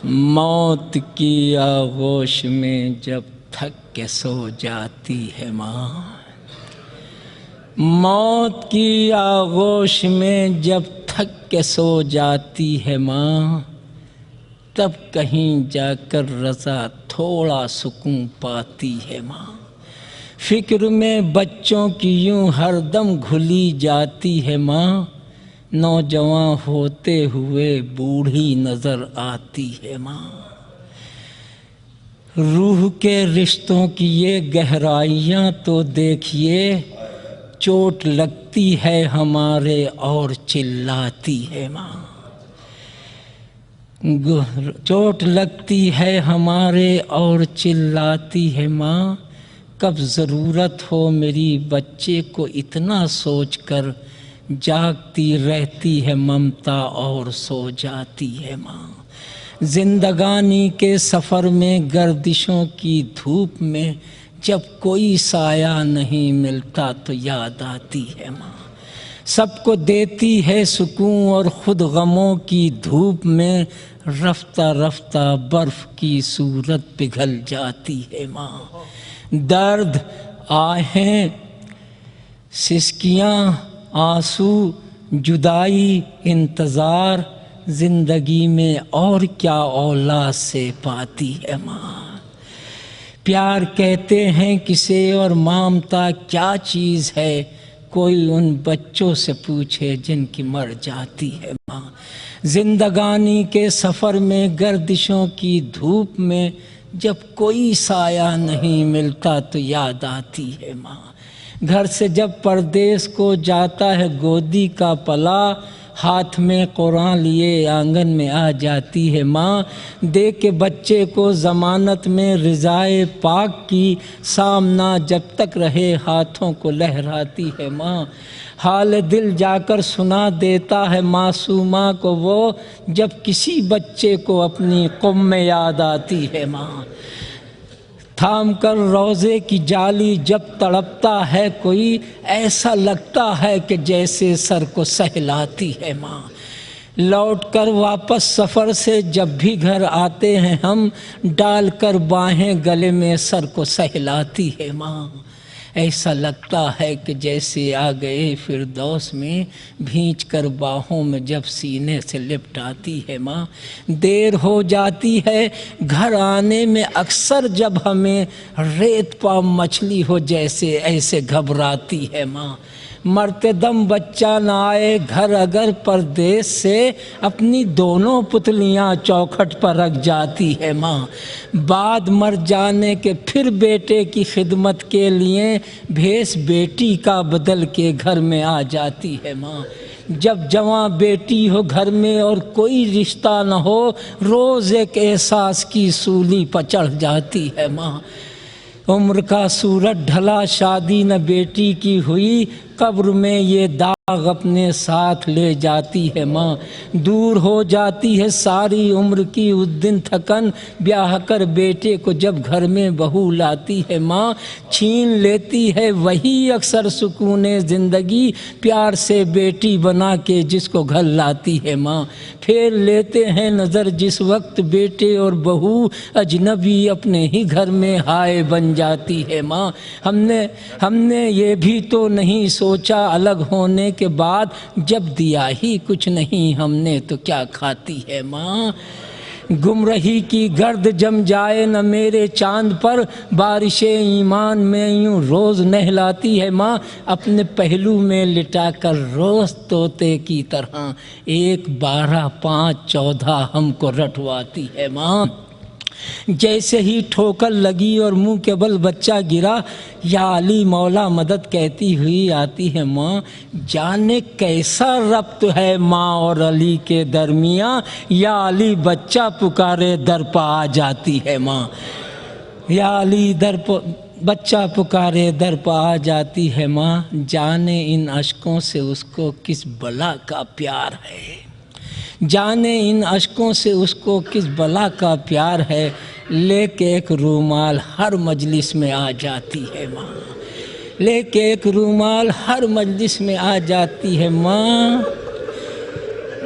موت کی آغوش میں جب تھک کے سو جاتی ہے ماں، موت کی آغوش میں جب تھک کے سو جاتی ہے ماں، تب کہیں جا کر رضا تھوڑا سکون پاتی ہے ماں۔ فکر میں بچوں کی یوں ہر دم گھلی جاتی ہے ماں، نوجوان ہوتے ہوئے بوڑھی نظر آتی ہے ماں۔ روح کے رشتوں کی یہ گہرائیاں تو دیکھیے، چوٹ لگتی ہے ہمارے اور چلاتی ہے ماں۔ چوٹ لگتی ہے ہمارے اور چلاتی ہے ماں، کب ضرورت ہو میری بچے کو اتنا سوچ کر جاگتی رہتی ہے ممتا اور سو جاتی ہے ماں۔ زندگانی کے سفر میں گردشوں کی دھوپ میں جب کوئی سایہ نہیں ملتا تو یاد آتی ہے ماں۔ سب کو دیتی ہے سکون اور خود غموں کی دھوپ میں رفتہ رفتہ برف کی صورت پگھل جاتی ہے ماں۔ درد، آہیں، سسکیاں، آنسو، جدائی، انتظار، زندگی میں اور کیا اولاد سے پاتی ہے ماں۔ پیار کہتے ہیں کسے اور ممتا کیا چیز ہے، کوئی ان بچوں سے پوچھے جن کی مر جاتی ہے ماں۔ زندگانی کے سفر میں گردشوں کی دھوپ میں جب کوئی سایہ نہیں ملتا تو یاد آتی ہے ماں۔ گھر سے جب پردیس کو جاتا ہے گودی کا پلا، ہاتھ میں قرآن لیے آنگن میں آ جاتی ہے ماں۔ دے کے بچے کو ضمانت میں رضائے پاک کی، سامنا جب تک رہے ہاتھوں کو لہراتی ہے ماں۔ حال دل جا کر سنا دیتا ہے معصومہ کو وہ، جب کسی بچے کو اپنی قوم میں یاد آتی ہے ماں۔ تھام کر روزے کی جالی جب تڑپتا ہے کوئی، ایسا لگتا ہے کہ جیسے سر کو سہلاتی ہے ماں۔ لوٹ کر واپس سفر سے جب بھی گھر آتے ہیں ہم، ڈال کر باہیں گلے میں سر کو سہلاتی ہے ماں۔ ایسا لگتا ہے کہ جیسے آ گئے فردوس میں، بھینچ کر باہوں میں جب سینے سے لپٹاتی ہے ماں۔ دیر ہو جاتی ہے گھر آنے میں اکثر جب ہمیں، ریت پا مچھلی ہو جیسے ایسے گھبراتی ہے ماں۔ مرتے دم بچہ نہ آئے گھر اگر پردیس سے، اپنی دونوں پتلیاں چوکھٹ پر رکھ جاتی ہے ماں۔ بعد مر جانے کے پھر بیٹے کی خدمت کے لیے، بھیس بیٹی کا بدل کے گھر میں آ جاتی ہے ماں۔ جب جوان بیٹی ہو گھر میں اور کوئی رشتہ نہ ہو، روز ایک احساس کی سولی پر چڑھ جاتی ہے ماں۔ عمر کا سورج ڈھلا شادی نہ بیٹی کی ہوئی، قبر میں یہ داغ اپنے ساتھ لے جاتی ہے ماں۔ دور ہو جاتی ہے ساری عمر کی اس دن تھکن، بیاہ کر بیٹے کو جب گھر میں بہو لاتی ہے ماں۔ چھین لیتی ہے وہی اکثر سکون زندگی، پیار سے بیٹی بنا کے جس کو گھر لاتی ہے ماں۔ پھیر لیتے ہیں نظر جس وقت بیٹے اور بہو اجنبی اپنے ہی گھر میں ہائے بن جاتی ہے ماں۔ ہم نے یہ بھی تو نہیں سوچا الگ ہونے کے بعد، جب دیا ہی کچھ نہیں ہم نے تو کیا کھاتی ہے ماں۔ گمرہی کی گرد جم جائے نہ میرے چاند پر، بارش ایمان میں یوں روز نہلاتی ہے ماں۔ اپنے پہلو میں لٹا کر روز طوطے کی طرح، 1 12 5 14 ہم کو رٹواتی ہے ماں۔ جیسے ہی ٹھوکر لگی اور منہ کے بل بچہ گرا، یا علی مولا مدد کہتی ہوئی آتی ہے ماں۔ جانے کیسا ربط ہے ماں اور علی کے درمیاں، یا علی بچہ پکارے در پہ آ جاتی ہے ماں۔ یا علی بچہ پکارے در پہ آ جاتی ہے ماں۔ جانے ان اشکوں سے اس کو کس بلا کا پیار ہے، جانے ان اشکوں سے اس کو کس بلا کا پیار ہے، لے کے ایک رومال ہر مجلس میں آ جاتی ہے ماں۔ لے کے ایک رومال ہر مجلس میں آ جاتی ہے ماں۔